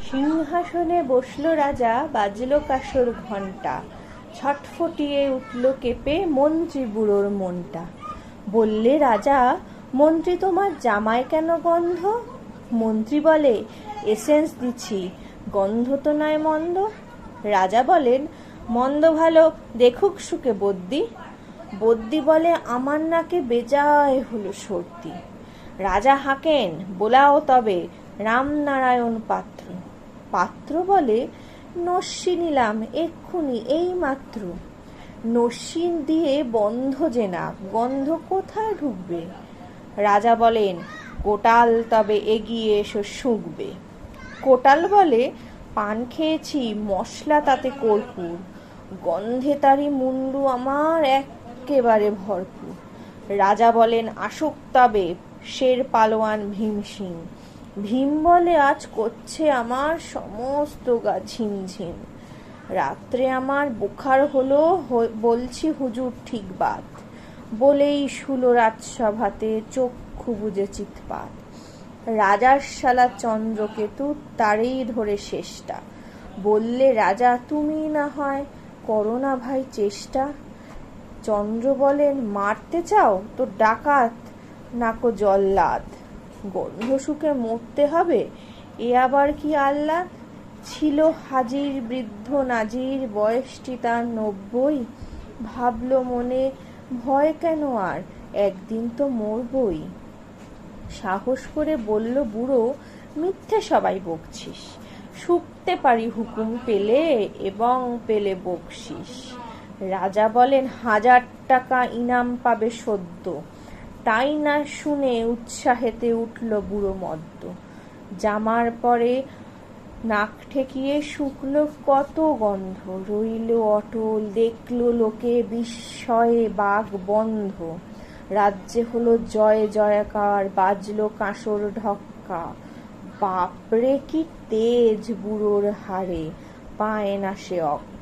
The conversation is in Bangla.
সিংহাসনে বসল রাজা, বাজল কাসর ঘণ্টা, ছটফটিয়ে উঠল কেঁপে মন্ত্রী বুড়োর মনটা। বললে রাজা, মন্ত্রী তোমার জামায় কেন গন্ধ? মন্ত্রী বলে, এসেন্স দিছি, গন্ধ তো নয় মন্দ। রাজা বলেন, মন্দ ভালো দেখুক সুকে বদ্যি। বদ্যি বলে, আমার নাকে বেজায় হলো সর্দি। রাজা হাঁকেন, বোলাও তবে রামনারায়ণ পাত্র। পাত্র বলে, নস্যি নিলাম এক্ষুনি এই মাত্র। নস্যি দিয়ে বন্ধ যে না, গন্ধ কোথায় ঢুকবে? রাজা বলেন, কোটাল তবে এগিয়ে এসো শুঁকবে। কোটাল বলে, পান খেয়েছি মশলা তাতে কর্পূর, গন্ধে তারি মুন্ডু আমার এক্কেবারে ভরপুর। রাজা বলেন, আসুক তবে শের পালোয়ান ভীম সিং। ভীম বলে, আজ করছে আমার সমস্ত গা ঝিমঝিম। রাত্রে আমার বুখার হলো, বলছি হুজুর ঠিক বাত। বলেই শুলো রাজসভাতে চক্ষু বুজে চিৎপাত। রাজার শালা চন্দ্রকেতু তারেই ধরে শেষটা। বললে রাজা, তুমি না হয় করো না ভাই চেষ্টা। চন্দ্র বলেন, মারতে চাও তো ডাকাত নাকো জল্লাদ। গন্ধ শুকে মরতে হবে, এ আবার কি আহ্লাদ? ছিল হাজির বৃদ্ধ নাজির, বয়সটি তার ৯০। ভাবল মনে, ভয় কেন আর, একদিন তো মরবই। সাহস করে বলল বুড়ো, মিথ্যে সবাই বকছিস, শুকতে পারি হুকুম পেলে এবং পেলে বকশিস। রাজা বলেন, ১০০০ টাকা ইনাম পাবে সদ্য। তাই না শুনে উৎসাহেতে উঠল বুড়ো মদ্য। জামার পরে নাক ঠেকিয়ে শুকলো কত গন্ধ, রইল অটল দেখল লোকে বিস্ময়ে বাগ বন্ধ। রাজ্যে হলো জয় জয়কার, বাজলো কাঁসর ঢক্কা। বাপরে কি তেজ বুড়োর হাড়ে, পায় না সে অক্কা।